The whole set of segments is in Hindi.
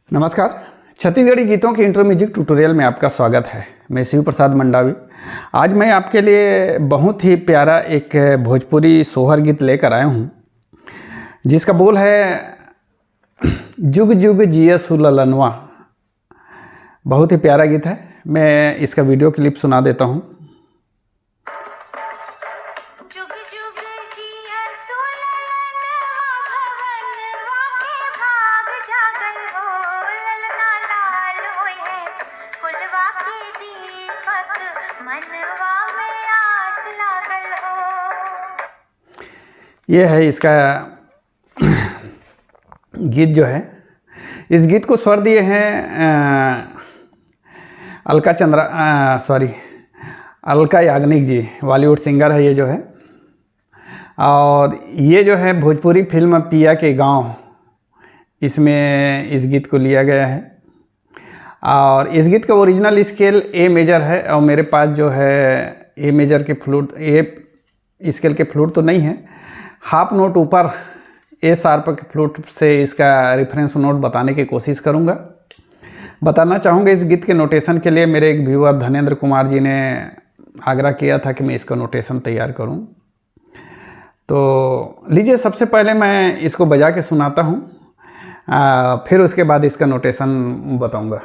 नमस्कार। छत्तीसगढ़ी गीतों के इंट्रो म्यूजिक ट्यूटोरियल में आपका स्वागत है। मैं शिव प्रसाद मंडावी। आज मैं आपके लिए बहुत ही प्यारा एक भोजपुरी सोहर गीत लेकर आया हूँ, जिसका बोल है जुग जुग जिया सुललनवा। बहुत ही प्यारा गीत है। मैं इसका वीडियो क्लिप सुना देता हूँ। ये है इसका गीत जो है। इस गीत को स्वर दिए हैं अलका याग्निक जी। बॉलीवुड सिंगर है ये जो है। और ये जो है भोजपुरी फिल्म पिया के गांव, इसमें इस गीत को लिया गया है। और इस गीत का ओरिजिनल स्केल ए मेजर है। और मेरे पास जो है ए मेजर के फ्लूट, ए स्केल के फ्लूट तो नहीं है, हाफ नोट ऊपर ए शार्प के फ्लूट से इसका रेफरेंस नोट बताने की कोशिश करूँगा। बताना चाहूँगा इस गीत के नोटेशन के लिए मेरे एक व्यूअर धनेंद्र कुमार जी ने आग्रह किया था कि मैं इसका नोटेशन तैयार करूँ। तो लीजिए, सबसे पहले मैं इसको बजा के सुनाता हूँ, फिर उसके बाद इसका नोटेशन बताऊँगा।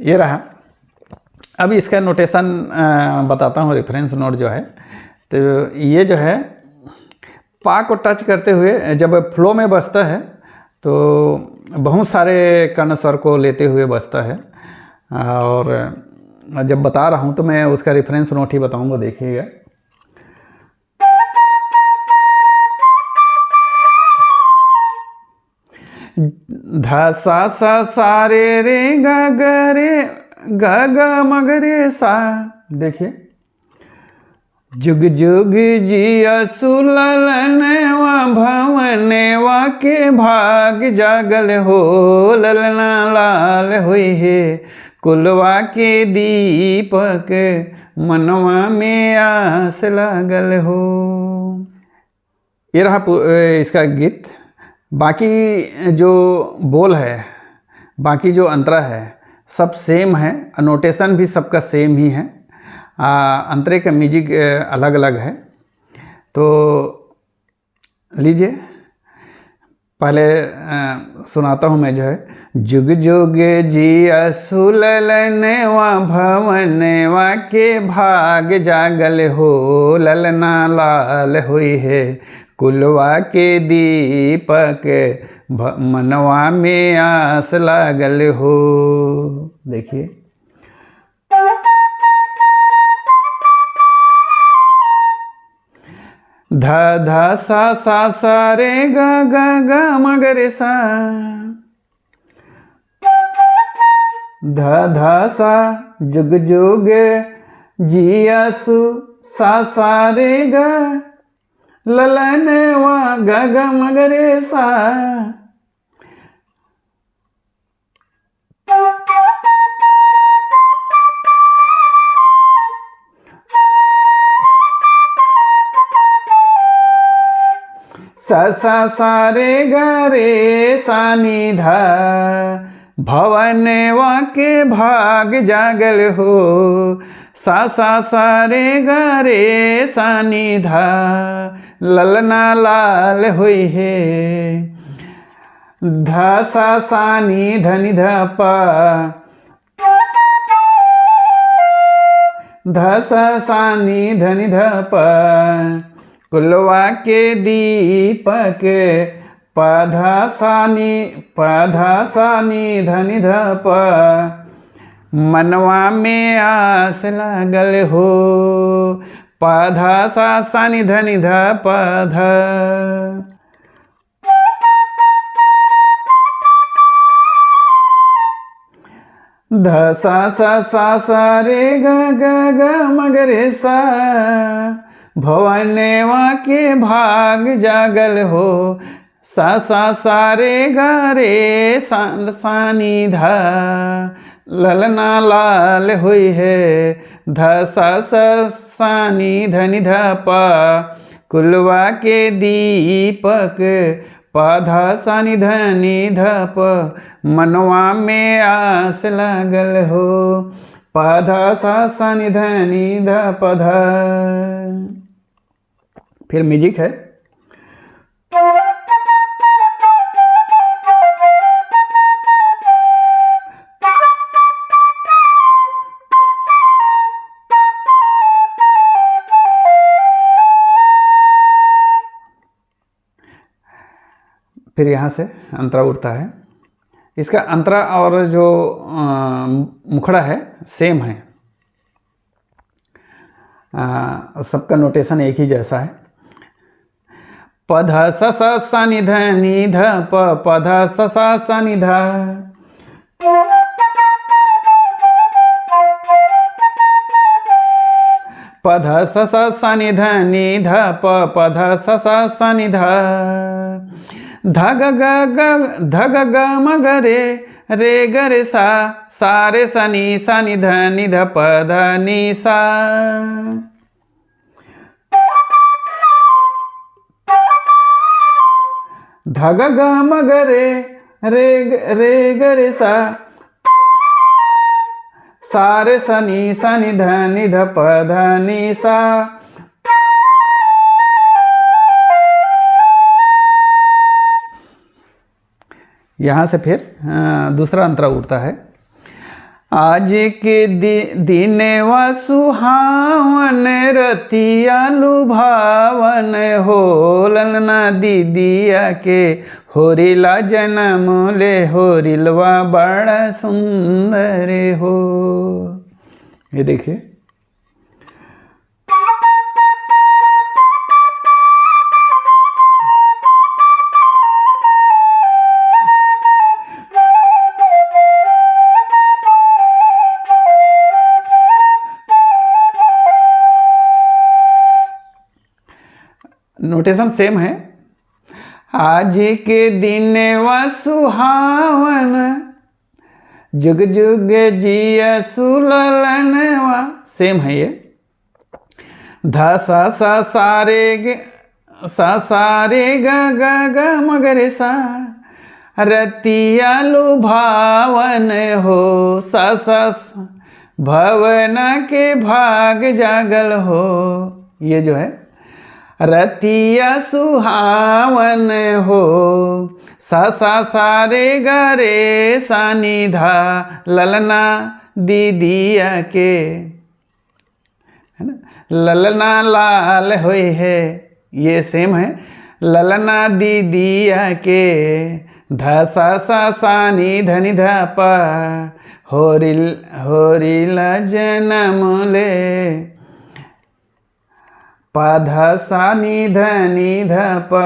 ये रहा। अब इसका नोटेशन बताता हूँ। रेफरेंस नोट जो है, तो ये जो है पा को टच करते हुए जब फ्लो में बजता है तो बहुत सारे कर्ण स्वर को लेते हुए बजता है। और जब बता रहा हूँ तो मैं उसका रेफरेंस नोट ही बताऊँगा, देखिएगा। धा सा सा सा रे रे ग ग रे ग ग मग रे सा। देखिए, जुग जुग जिया सुललनवा भवनवा के भाग जागल हो, ललना लाल होई है कुलवा के दीपक मनवा में आस लागल हो। ये रहा इसका गीत। बाकी जो बोल है, बाकी जो अंतरा है, सब सेम है। नोटेशन भी सबका सेम ही है। अंतरे का म्यूजिक अलग अलग है। तो लीजिए, पहले सुनाता हूँ मैं जो है। जुग जुग जिया सुललनवा भवनवा के भाग जागल हो, ललना लाल होई है कुलवा के दीपक मनवा में आस लागल हो। देखिए, धा धा सा सा सा रे ग ग ग मगरे सा। धा धा सा जुग जुग जिया सु सा सा रे ग ललनवा ग ग मगरे सा। सा सा सा रे ग रे सा नि धा भवनवा के भाग जागल हो सा सा सा रे ग रे सा नि धा ललना लाल होई है धा सा सा नि ध नि ध प ध सा सा नि ध नि ध प कुलवा के दीपक पधा सा नि ध नि ध प मनवा में आस लागल हो पधा सा नि ध नि ध प ध ध सा रे ग ग ग म ग रे सा भवनवा के भाग जागल हो सा सा रे ग रे सा नि धा ललना लाल हुई है ध सा नि ध नि ध प कुलवा के दीपक पधा सा नि ध नि ध प मनवा में आस लागल हो पधा सा नि ध नि ध प ध। फिर म्यूजिक है फिर यहाँ से अंतरा उठता है। इसका अंतरा और जो मुखड़ा है सेम है, सबका नोटेशन एक ही जैसा है। पध स सा नि ध नि ध प पध स सा नि ध पध स सा नि ध नि ध प पध स सा नि ध ध ग ग म ग रे ग रे सा रे सा नि ध प ध नि सा ध ग ग म ग रे ग रे सा रे सा नि ध प ध नि सा। यहाँ से फिर दूसरा अंतरा उठता है। आज के दिन व सुहावन रतिया लुभावन हो ललना दीदिया के होरिला जन्म ले होरिलवा बड़ा सुंदर हो। ये देखिए नोटेशन सेम है। आज के दिन व सुहावन जुग जुग जिया सुललनवा सेम है ये। ध सा रे ग ग ग म ग रे सा रतिया लुभावन हो सा भवन के भाग जागल हो। ये जो है रतिया सुहावन हो सा रे ग रे सा नि धा ललना दीदिया के है ना ललना लाल होई है। ये सेम है ललना दीदिया के ध सा नि ध नि ध प होरिला जन्म ले पध सा नि ध प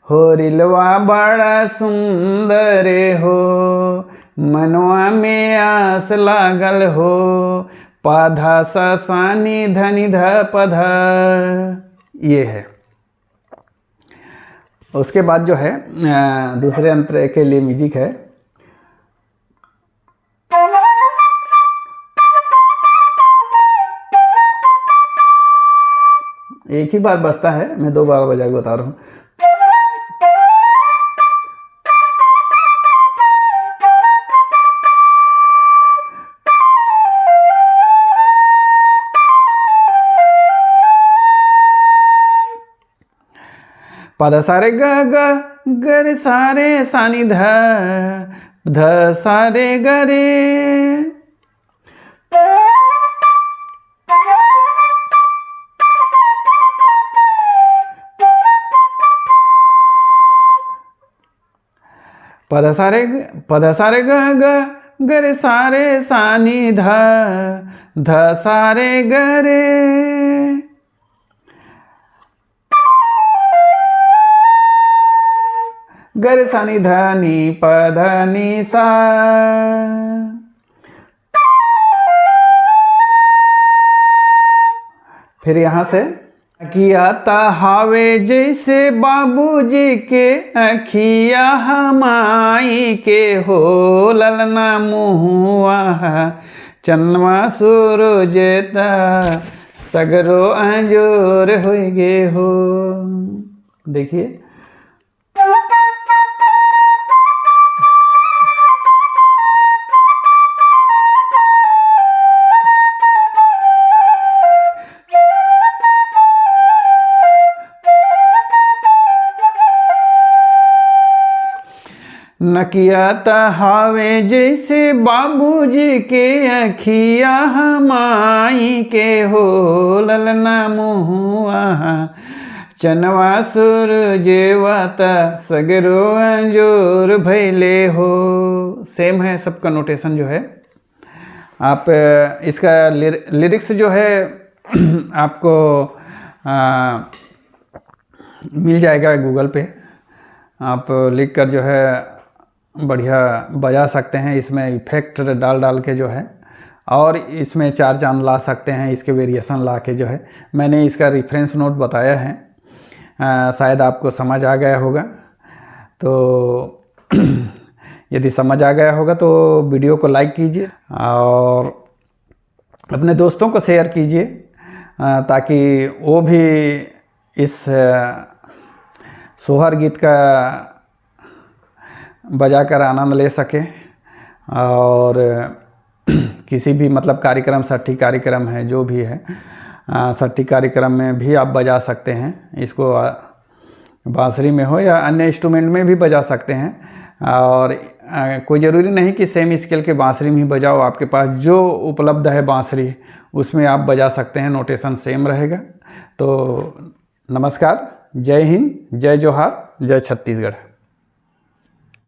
होरिलवा बड़ा सुंदर हो मनवा में आस लागल हो पध सा नि ध प ध। ये है। उसके बाद जो है दूसरे अंतरे के लिए म्यूजिक है। एक ही बार बजता है, मैं दो बार बजा के बता रहा हूँ। पद सारे ग ग रे सारे सानी ध सारे ग रे। पद सारे ग ग रे सारे सानी ध सारे ग रे। ग रे सानी ध नी प ध नी सा। फिर यहाँ से किया हावे जैसे बाबूजी के अखिया हमाई के हो ललना मुहुआ चन्मा सूरज सगरो अंजोर हो गे हो। देखिए नकिया हावे जैसे बाबूजी के अखिया हमाई के हो ललना मुहुआ चनवा सूरजेवता सगरो अंजोर भैले हो। सेम है सबका नोटेशन जो है। आप इसका लिरिक्स जो है आपको मिल जाएगा गूगल पे। आप लिख कर जो है बढ़िया बजा सकते हैं। इसमें इफेक्ट डाल के जो है और इसमें चार चांद ला सकते हैं। इसके वेरिएशन ला के जो है मैंने इसका रेफरेंस नोट बताया है। शायद आपको समझ आ गया होगा। तो यदि समझ आ गया होगा तो वीडियो को लाइक कीजिए और अपने दोस्तों को शेयर कीजिए ताकि वो भी इस सोहर गीत का बजाकर आनंद ले सके। और किसी भी मतलब कार्यक्रम सठी कार्यक्रम है जो भी है सठी कार्यक्रम में भी आप बजा सकते हैं। इसको बांसुरी में हो या अन्य इंस्ट्रूमेंट में भी बजा सकते हैं। और कोई ज़रूरी नहीं कि सेम स्केल के बांसुरी में ही बजाओ। आपके पास जो उपलब्ध है बांसुरी उसमें आप बजा सकते हैं। नोटेशन सेम रहेगा। तो नमस्कार, जय हिंद, जय जोहार, जय छत्तीसगढ़।